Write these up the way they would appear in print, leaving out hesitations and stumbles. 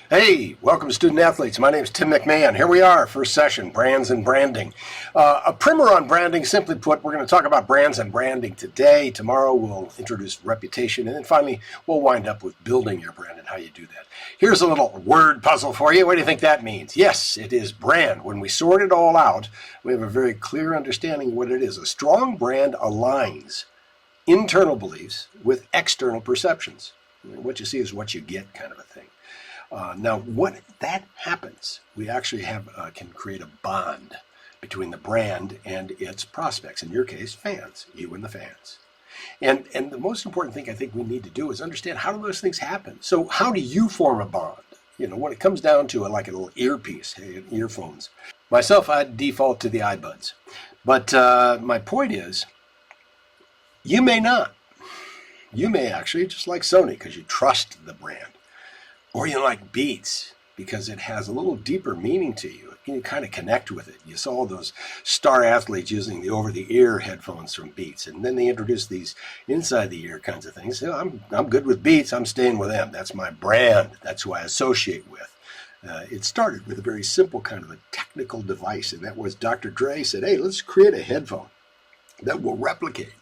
Hey, welcome to Student Athletes. My name is Tim McMahon. Here we are, first session, brands and branding. A primer on branding, simply put, we're going to talk about brands and branding today. Tomorrow we'll introduce reputation, and then finally we'll wind up with building your brand and how you do that. Here's a little word puzzle for you. What do you think that means? Yes, it is brand. When we sort it all out, we have a very clear understanding of what it is. A strong brand aligns internal beliefs with external perceptions. What you see is what you get, kind of a thing. Now, when that happens, we actually can create a bond between the brand and its prospects. In your case, fans, you and the fans. And the most important thing I think we need to do is understand, how do those things happen? So how do you form a bond? You know, when it comes down to it, like a little earpiece, earphones. Myself, I default to the iBuds. But my point is, you may not. You may actually just like Sony because you trust the brand. Or you like Beats because it has a little deeper meaning to you. You kind of connect with it. You saw those star athletes using the over-the-ear headphones from Beats, and then they introduced these inside-the-ear kinds of things. So I'm good with Beats. I'm staying with them. That's my brand. That's who I associate with. It started with a very simple kind of a technical device, and that was Dr. Dre said, hey, let's create a headphone that will replicate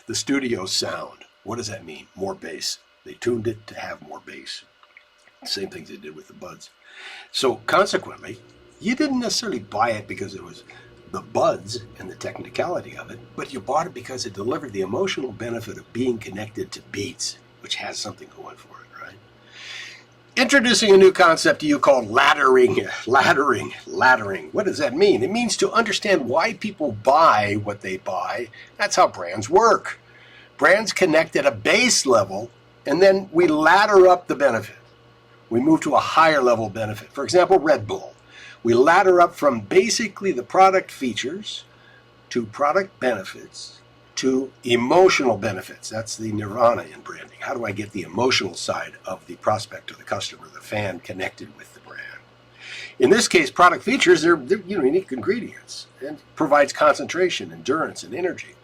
the studio sound. What does that mean? More bass. They tuned it to have more bass. Same things they did with the buds. So consequently, you didn't necessarily buy it because it was the buds and the technicality of it, but you bought it because it delivered the emotional benefit of being connected to Beats, which has something going for it, right? Introducing a new concept to you called laddering. Laddering. What does that mean? It means to understand why people buy what they buy. That's how brands work. Brands connect at a base level, and then we ladder up the benefit. We move to a higher level benefit. For example, Red Bull. We ladder up from basically the product features to product benefits to emotional benefits. That's the nirvana in branding. How do I get the emotional side of the prospect or the customer, the fan, connected with the brand? In this case, product features, they're unique ingredients and provides concentration, endurance, and energy.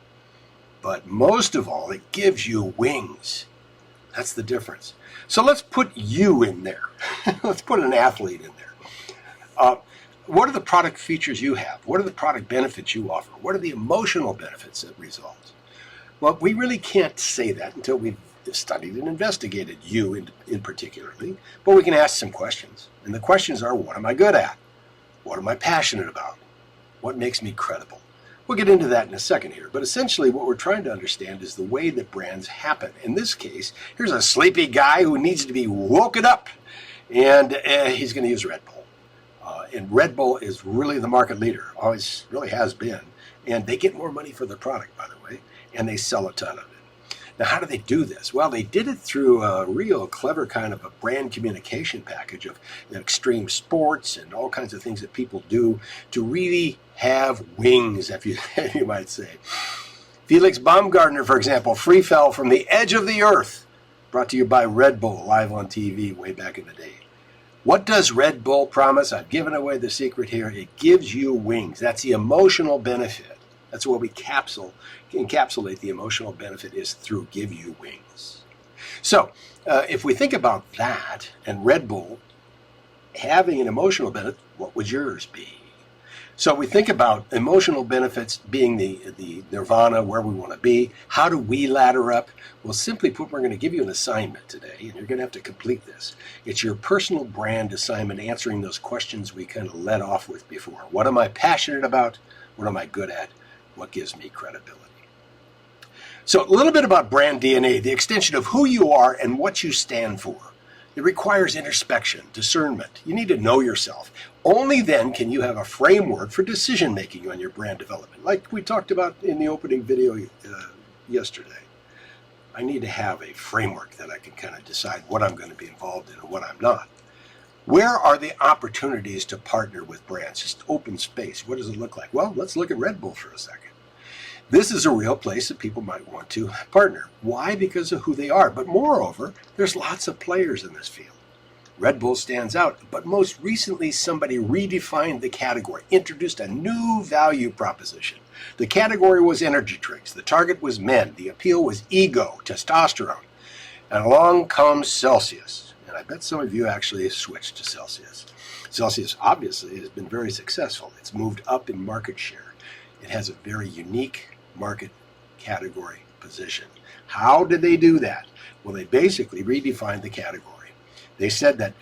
But most of all, it gives you wings. That's the difference. So let's put you in there. Let's put an athlete in there. What are the product features you have? What are the product benefits you offer? What are the emotional benefits that result? Well, we really can't say that until we've studied and investigated you in particularly, but we can ask some questions. And the questions are, what am I good at? What am I passionate about? What makes me credible? We'll get into that in a second here, but essentially what we're trying to understand is the way that brands happen. In this case, here's a sleepy guy who needs to be woken up, and he's going to use Red Bull. And Red Bull is really the market leader, always really has been, and they get more money for their product, by the way, and they sell a ton of it. Now, how do they do this? Well, they did it through a real clever kind of a brand communication package of extreme sports and all kinds of things that people do to really have wings, if you might say. Felix Baumgartner, for example, free fell from the edge of the earth, brought to you by Red Bull, live on TV way back in the day. What does Red Bull promise? I've given away the secret here. It gives you wings. That's the emotional benefit. That's what we encapsulate the emotional benefit is through give you wings. So if we think about that and Red Bull having an emotional benefit, what would yours be? So we think about emotional benefits being the nirvana, where we want to be. How do we ladder up? Well, simply put, we're going to give you an assignment today, and you're going to have to complete this. It's your personal brand assignment, answering those questions we kind of led off with before. What am I passionate about? What am I good at? What gives me credibility? So a little bit about brand DNA, the extension of who you are and what you stand for. It requires introspection, discernment. You need to know yourself. Only then can you have a framework for decision making on your brand development, like we talked about in the opening video yesterday. I need to have a framework that I can kind of decide what I'm going to be involved in and what I'm not. Where are the opportunities to partner with brands? Just open space. What does it look like? Well, let's look at Red Bull for a second. This is a real place that people might want to partner. Why? Because of who they are. But moreover, there's lots of players in this field. Red Bull stands out, but most recently somebody redefined the category, introduced a new value proposition. The category was energy drinks. The target was men. The appeal was ego, testosterone. And along comes Celsius. And I bet some of you actually have switched to Celsius. Celsius obviously has been very successful. It's moved up in market share. It has a very unique market category position. How did they do that? Well, they basically redefined the category. They said that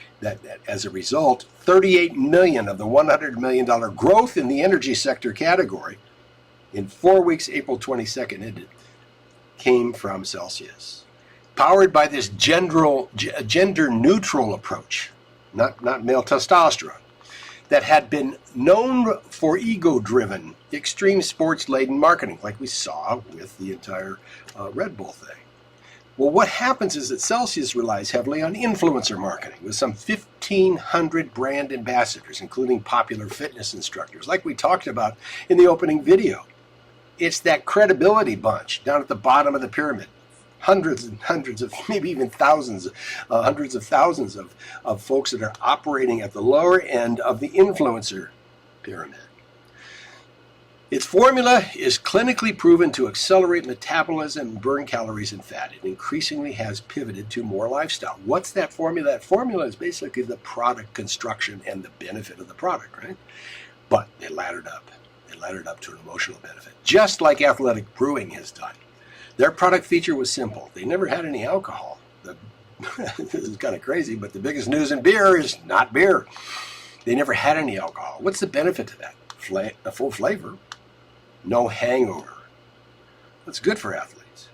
as a result, 38 million of the $100 million growth in the energy sector category in 4 weeks, April 22nd ended, came from Celsius. Powered by this gender-neutral approach, not male testosterone, that had been known for ego-driven, extreme sports-laden marketing, like we saw with the entire Red Bull thing. Well, what happens is that Celsius relies heavily on influencer marketing with some 1,500 brand ambassadors, including popular fitness instructors, like we talked about in the opening video. It's that credibility bunch down at the bottom of the pyramid. Hundreds and hundreds of, maybe even thousands, hundreds of thousands of folks that are operating at the lower end of the influencer pyramid. Its formula is clinically proven to accelerate metabolism and burn calories and fat. It increasingly has pivoted to more lifestyle. What's that formula? That formula is basically the product construction and the benefit of the product, right? But they laddered up. They laddered up to an emotional benefit, just like Athletic Brewing has done. Their product feature was simple. They never had any alcohol. This is kind of crazy, but the biggest news in beer is not beer. They never had any alcohol. What's the benefit to that? A full flavor. No hangover. That's good for athletes.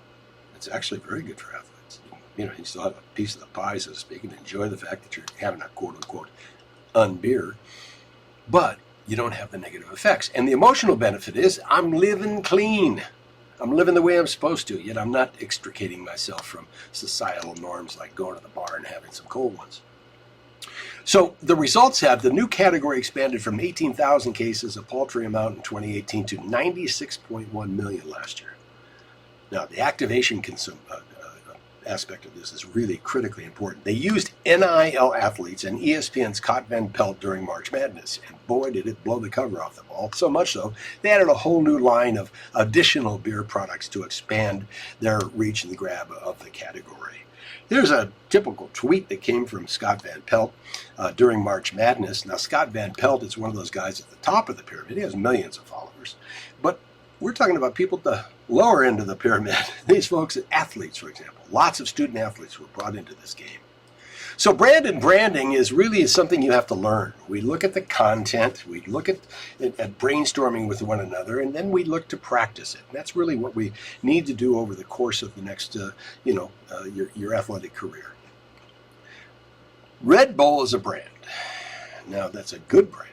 It's actually very good for athletes. You still have a piece of the pie, so to speak, and enjoy the fact that you're having a quote-unquote unbeer, but you don't have the negative effects. And the emotional benefit is I'm living clean. I'm living the way I'm supposed to, yet I'm not extricating myself from societal norms like going to the bar and having some cold ones. So the results have the new category expanded from 18,000 cases, a paltry amount in 2018, to 96.1 million last year. Now, the activation aspect of this is really critically important. They used NIL athletes and ESPN's Scott Van Pelt during March Madness, and boy, did it blow the cover off the ball. So much so, they added a whole new line of additional beer products to expand their reach and the grab of the category. Here's a typical tweet that came from Scott Van Pelt during March Madness. Now, Scott Van Pelt is one of those guys at the top of the pyramid. He has millions of followers. But we're talking about people at the lower end of the pyramid. These folks, athletes, for example. Lots of student athletes were brought into this game. So branding is really something you have to learn. We look at the content, we look at brainstorming with one another, and then we look to practice it. And that's really what we need to do over the course of the next, your athletic career. Red Bull is a brand. Now, that's a good brand.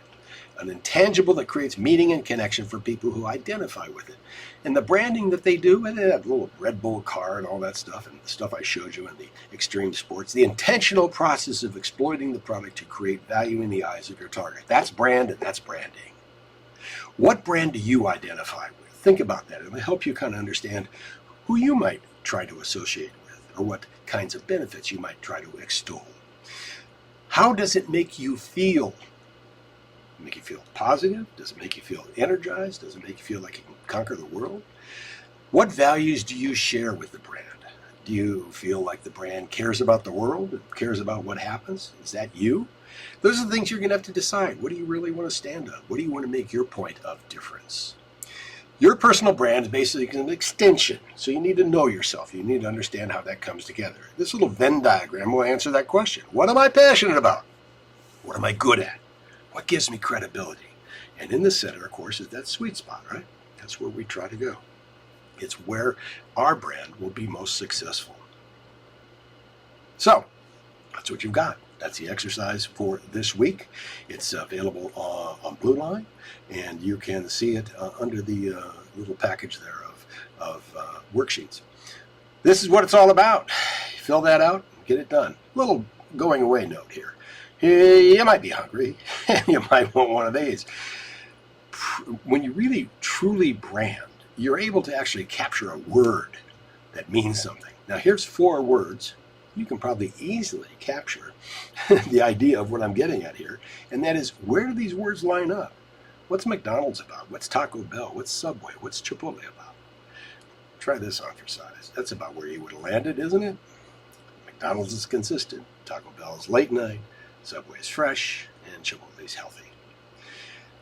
An intangible that creates meaning and connection for people who identify with it. And the branding that they do, and that little Red Bull car and all that stuff, and the stuff I showed you in the extreme sports, the intentional process of exploiting the product to create value in the eyes of your target. That's brand, and that's branding. What brand do you identify with? Think about that. It'll help you kind of understand who you might try to associate with, or what kinds of benefits you might try to extol. How does it make you feel? Make you feel positive? Does it make you feel energized? Does it make you feel like you can conquer the world? What values do you share with the brand? Do you feel like the brand cares about the world? It cares about what happens? Is that you? Those are the things you're going to have to decide. What do you really want to stand on? What do you want to make your point of difference? Your personal brand is basically an extension, so you need to know yourself. You need to understand how that comes together. This little Venn diagram will answer that question. What am I passionate about? What am I good at? What gives me credibility? And in the center, of course, is that sweet spot, right? That's where we try to go. It's where our brand will be most successful. So, that's what you've got. That's the exercise for this week. It's available on Blue Line, and you can see it under the little package there of worksheets. This is what it's all about. Fill that out, get it done. Little going away note here. You might be hungry, and you might want one of these. When you really, truly brand, you're able to actually capture a word that means something. Now, here's 4 words. You can probably easily capture the idea of what I'm getting at here, and that is, where do these words line up? What's McDonald's about? What's Taco Bell? What's Subway? What's Chipotle about? Try this on for size. That's about where you would have landed, isn't it? McDonald's is consistent, Taco Bell is late night, Subway is fresh, and Chipotle is healthy.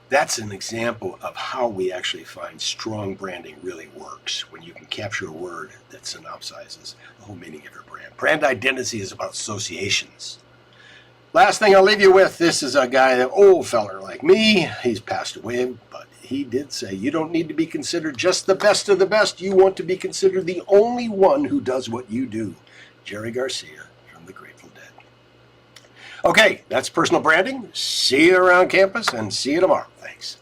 That's an example of how we actually find strong branding really works, when you can capture a word that synopsizes the whole meaning of your brand. Brand identity is about associations. Last thing I'll leave you with, this is a guy, an old feller like me. He's passed away, but he did say, you don't need to be considered just the best of the best. You want to be considered the only one who does what you do. Jerry Garcia from the Grateful Dead. Okay, that's personal branding. See you around campus and see you tomorrow. Thanks.